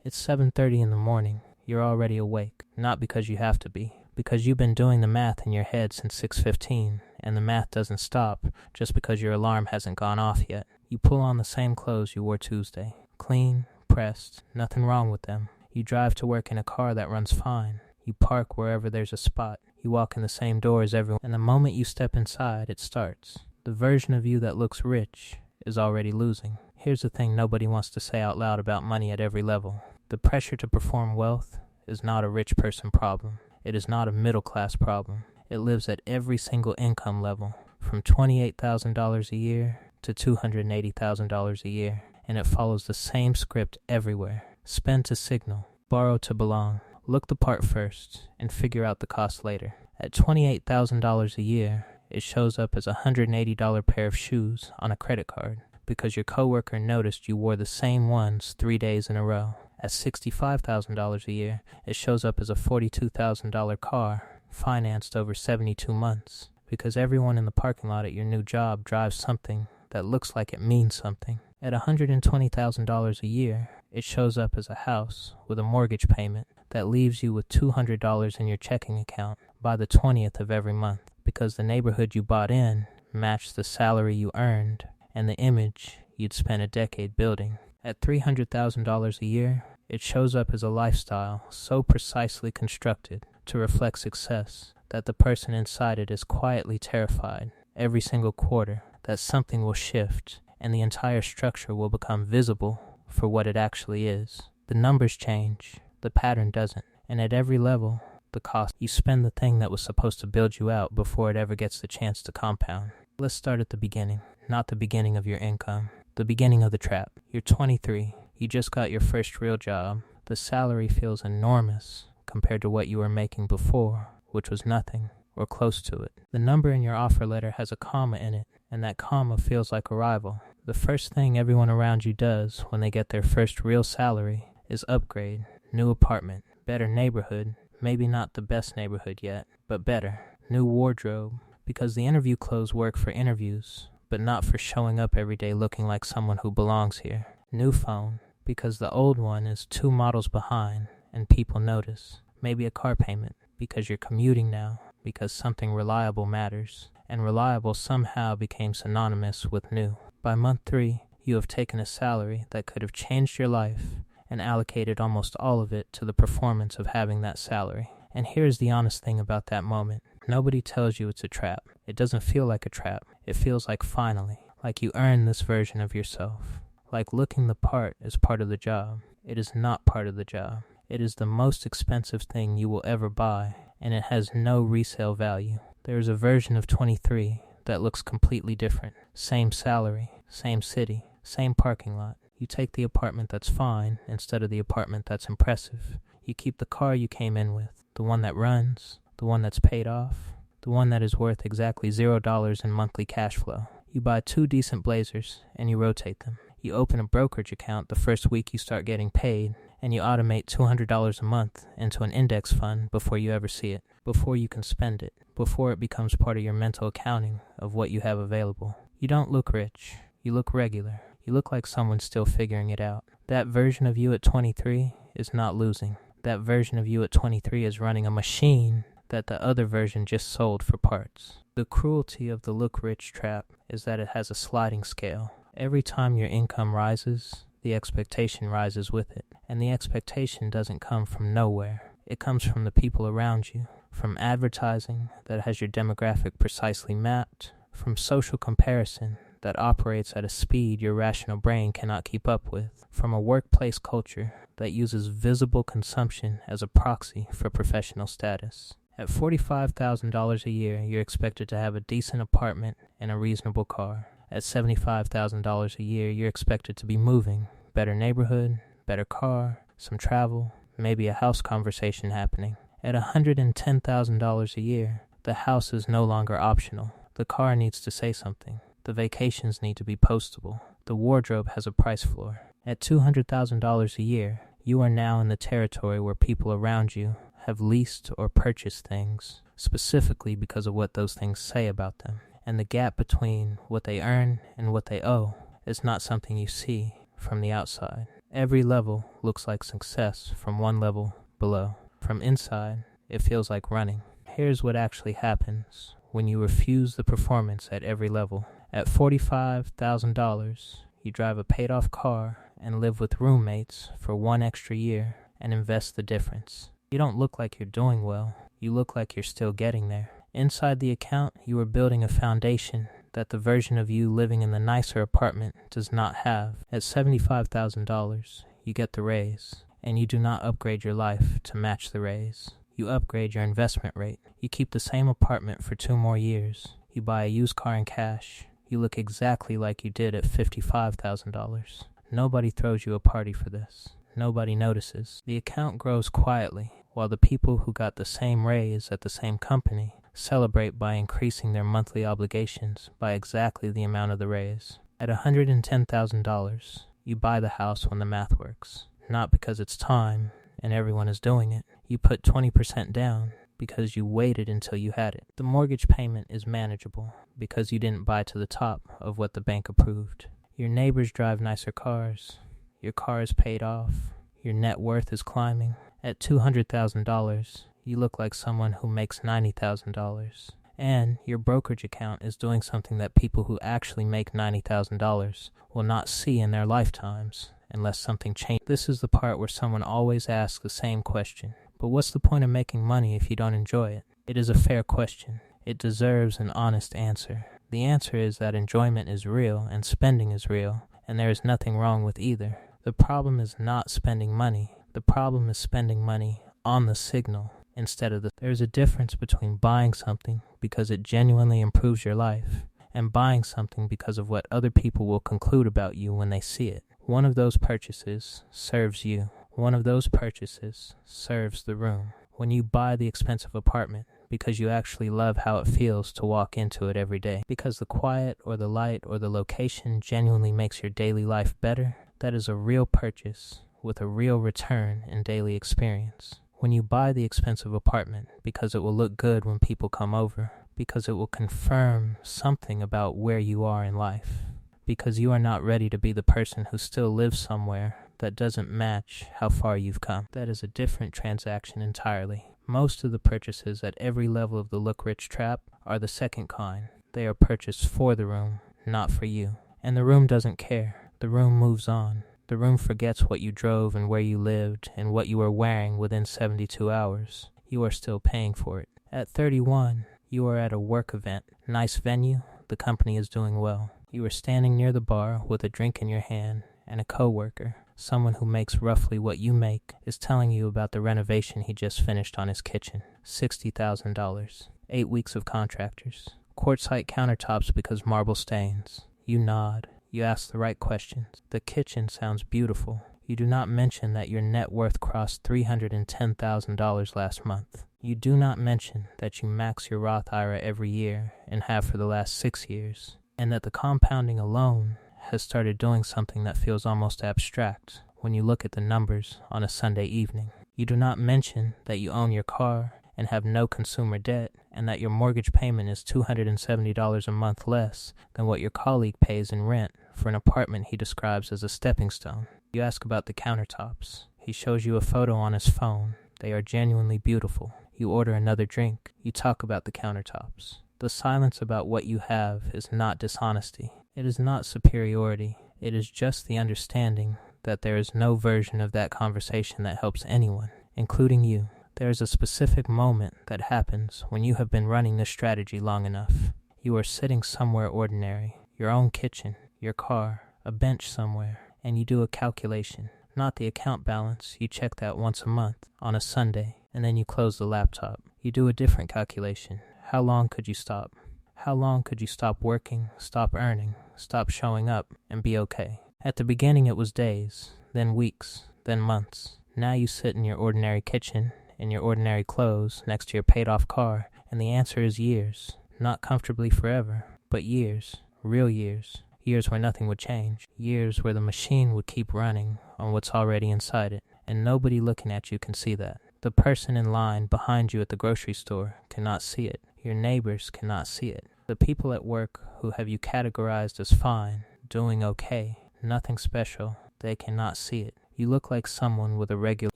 It's 7:30 in the morning. You're already awake, not because you have to be, because you've been doing the math in your head since 6:15, and the math doesn't stop just because your alarm hasn't gone off yet. You pull on the same clothes you wore Tuesday. Clean, pressed, nothing wrong with them. You drive to work in a car that runs fine. You park wherever there's a spot. You walk in the same door as everyone, and the moment you step inside, it starts. The version of you that looks rich is already losing. Here's the thing nobody wants to say out loud about money at every level. The pressure to perform wealth is not a rich person problem. It is not a middle-class problem. It lives at every single income level, from $28,000 a year to $280,000 a year, and it follows the same script everywhere. Spend to signal, borrow to belong. Look the part first and figure out the cost later. At $28,000 a year, it shows up as a $180 pair of shoes on a credit card because your coworker noticed you wore the same ones 3 days in a row. At $65,000 a year, it shows up as a $42,000 car financed over 72 months because everyone in the parking lot at your new job drives something that looks like it means something. At $120,000 a year, it shows up as a house with a mortgage payment that leaves you with $200 in your checking account by the 20th of every month because the neighborhood you bought in matched the salary you earned and the image you'd spent a decade building. At $300,000 a year, it shows up as a lifestyle so precisely constructed to reflect success that the person inside it is quietly terrified every single quarter that something will shift and the entire structure will become visible for what it actually is. The numbers change, the pattern doesn't, and at every level, the cost. You spend the thing that was supposed to build you out before it ever gets the chance to compound. Let's start at the beginning, not the beginning of your income. The beginning of the trap. You're 23. You just got your first real job. The salary feels enormous compared to what you were making before, which was nothing or close to it. The number in your offer letter has a comma in it, and that comma feels like a rival. The first thing everyone around you does when they get their first real salary is upgrade, new apartment, better neighborhood, maybe not the best neighborhood yet, but better, new wardrobe, because the interview clothes work for interviews, but not for showing up every day looking like someone who belongs here. New phone, because the old one is 2 models behind and people notice. Maybe a car payment, because you're commuting now, because something reliable matters, and reliable somehow became synonymous with new. By month 3, you have taken a salary that could have changed your life and allocated almost all of it to the performance of having that salary. And here's the honest thing about that moment. Nobody tells you it's a trap. It doesn't feel like a trap. It feels like finally, like you earned this version of yourself. Like looking the part is part of the job. It is not part of the job. It is the most expensive thing you will ever buy, and it has no resale value. There is a version of 23 that looks completely different. Same salary, same city, same parking lot. You take the apartment that's fine instead of the apartment that's impressive. You keep the car you came in with, the one that runs, the one that's paid off, the one that is worth exactly $0 in monthly cash flow. You buy 2 decent blazers and you rotate them. You open a brokerage account the first week you start getting paid, and you automate $200 a month into an index fund before you ever see it, before you can spend it, before it becomes part of your mental accounting of what you have available. You don't look rich. You look regular. You look like someone still figuring it out. That version of you at 23 is not losing. That version of you at 23 is running a machine that the other version just sold for parts. The cruelty of the look rich trap is that it has a sliding scale. Every time your income rises, the expectation rises with it. And the expectation doesn't come from nowhere. It comes from the people around you, from advertising that has your demographic precisely mapped, from social comparison that operates at a speed your rational brain cannot keep up with, from a workplace culture that uses visible consumption as a proxy for professional status. At $45,000 a year, you're expected to have a decent apartment and a reasonable car. At $75,000 a year, you're expected to be moving. Better neighborhood, better car, some travel, maybe a house conversation happening. At $110,000 a year, the house is no longer optional. The car needs to say something. The vacations need to be postable. The wardrobe has a price floor. At $200,000 a year, you are now in the territory where people around you have leased or purchased things, specifically because of what those things say about them. And the gap between what they earn and what they owe is not something you see from the outside. Every level looks like success from one level below. From inside, it feels like running. Here's what actually happens when you refuse the performance at every level. At $45,000, you drive a paid-off car and live with roommates for 1 extra year and invest the difference. You don't look like you're doing well. You look like you're still getting there. Inside the account, you are building a foundation that the version of you living in the nicer apartment does not have. At $75,000, you get the raise, and you do not upgrade your life to match the raise. You upgrade your investment rate. You keep the same apartment for 2 more years. You buy a used car in cash. You look exactly like you did at $55,000. Nobody throws you a party for this. Nobody notices. The account grows quietly, while the people who got the same raise at the same company celebrate by increasing their monthly obligations by exactly the amount of the raise. At $110,000, you buy the house when the math works. Not because it's time and everyone is doing it. You put 20% down because you waited until you had it. The mortgage payment is manageable because you didn't buy to the top of what the bank approved. Your neighbors drive nicer cars. Your car is paid off. Your net worth is climbing. At $200,000, you look like someone who makes $90,000. And your brokerage account is doing something that people who actually make $90,000 will not see in their lifetimes unless something changes. This is the part where someone always asks the same question. But what's the point of making money if you don't enjoy it? It is a fair question. It deserves an honest answer. The answer is that enjoyment is real and spending is real, and there is nothing wrong with either. The problem is not spending money. The problem is spending money on the signal instead of the... There's a difference between buying something because it genuinely improves your life and buying something because of what other people will conclude about you when they see it. One of those purchases serves you. One of those purchases serves the room. When you buy the expensive apartment because you actually love how it feels to walk into it every day, because the quiet or the light or the location genuinely makes your daily life better, that is a real purchase with a real return in daily experience. When you buy the expensive apartment because it will look good when people come over, because it will confirm something about where you are in life, because you are not ready to be the person who still lives somewhere that doesn't match how far you've come. That is a different transaction entirely. Most of the purchases at every level of the look rich trap are the second kind. They are purchased for the room, not for you. And the room doesn't care. The room moves on. The room forgets what you drove and where you lived and what you were wearing within 72 hours. You are still paying for it. At 31, you are at a work event. Nice venue. The company is doing well. You are standing near the bar with a drink in your hand, and a coworker, someone who makes roughly what you make, is telling you about the renovation he just finished on his kitchen. $60,000. 8 weeks of contractors. Quartzite countertops because marble stains. You nod. You ask the right questions. The kitchen sounds beautiful. You do not mention that your net worth crossed $310,000 last month. You do not mention that you max your Roth IRA every year and have for the last 6 years, and that the compounding alone has started doing something that feels almost abstract when you look at the numbers on a Sunday evening. You do not mention that you own your car and have no consumer debt, and that your mortgage payment is $270 a month less than what your colleague pays in rent for an apartment he describes as a stepping stone. You ask about the countertops. He shows you a photo on his phone. They are genuinely beautiful. You order another drink. You talk about the countertops. The silence about what you have is not dishonesty. It is not superiority. It is just the understanding that there is no version of that conversation that helps anyone, including you. There is a specific moment that happens when you have been running this strategy long enough. You are sitting somewhere ordinary, your own kitchen, your car, a bench somewhere, and you do a calculation. Not the account balance, you check that once a month, on a Sunday, and then you close the laptop. You do a different calculation. How long could you stop? How long could you stop working, stop earning, stop showing up, and be okay? At the beginning it was days, then weeks, then months. Now you sit in your ordinary kitchen, in your ordinary clothes, next to your paid-off car, and the answer is years. Not comfortably forever, but years, real years. Years where nothing would change. Years where the machine would keep running on what's already inside it, and nobody looking at you can see that. The person in line behind you at the grocery store cannot see it. Your neighbors cannot see it. The people at work who have you categorized as fine, doing okay, nothing special, they cannot see it. You look like someone with a regular.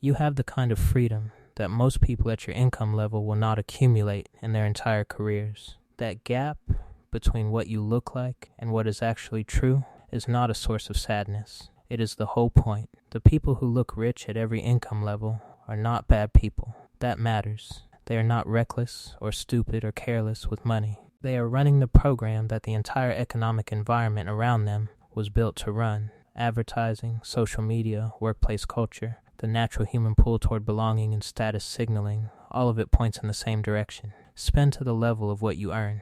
You have the kind of freedom that most people at your income level will not accumulate in their entire careers. That gap between what you look like and what is actually true is not a source of sadness. It is the whole point. The people who look rich at every income level are not bad people. That matters. They are not reckless or stupid or careless with money. They are running the program that the entire economic environment around them was built to run. Advertising, social media, workplace culture, the natural human pull toward belonging and status signaling, all of it points in the same direction. Spend to the level of what you earn.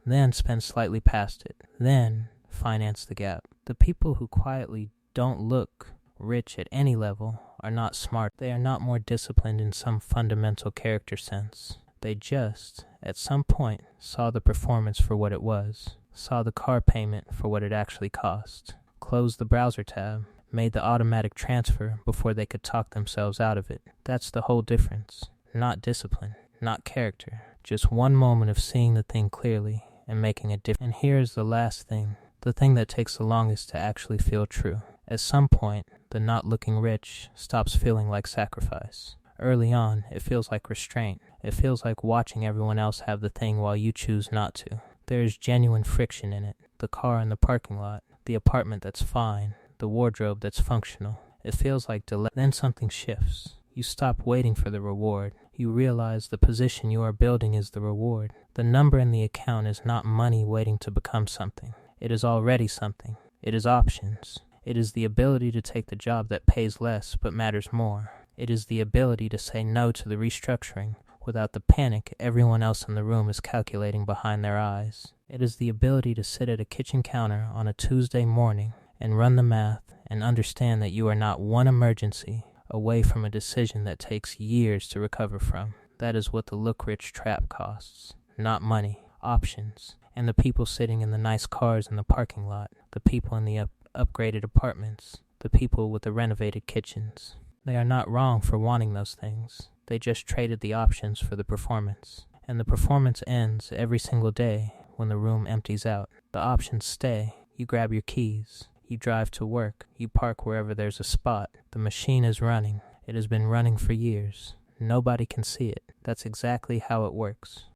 Then spend slightly past it. Then finance the gap. The people who quietly don't look rich at any level are not smart. They are not more disciplined in some fundamental character sense. They just, at some point, saw the performance for what it was, saw the car payment for what it actually cost, closed the browser tab, made the automatic transfer before they could talk themselves out of it. That's the whole difference. Not discipline, not character, just one moment of seeing the thing clearly and making a difference. And here's the last thing, the thing that takes the longest to actually feel true. At some point, the not looking rich stops feeling like sacrifice. Early on, it feels like restraint. It feels like watching everyone else have the thing while you choose not to. There is genuine friction in it. The car in the parking lot, the apartment that's fine, the wardrobe that's functional. It feels like delay. Then something shifts. You stop waiting for the reward. You realize the position you are building is the reward. The number in the account is not money waiting to become something. It is already something. It is options. It is the ability to take the job that pays less but matters more. It is the ability to say no to the restructuring without the panic everyone else in the room is calculating behind their eyes. It is the ability to sit at a kitchen counter on a Tuesday morning and run the math and understand that you are not one emergency away from a decision that takes years to recover from. That is what the look rich trap costs. Not money, options, and the people sitting in the nice cars in the parking lot, the people in the upgraded apartments, the people with the renovated kitchens. They are not wrong for wanting those things. They just traded the options for the performance. And the performance ends every single day when the room empties out. The options stay. You grab your keys. You drive to work. You park wherever there's a spot. The machine is running. It has been running for years. Nobody can see it. That's exactly how it works.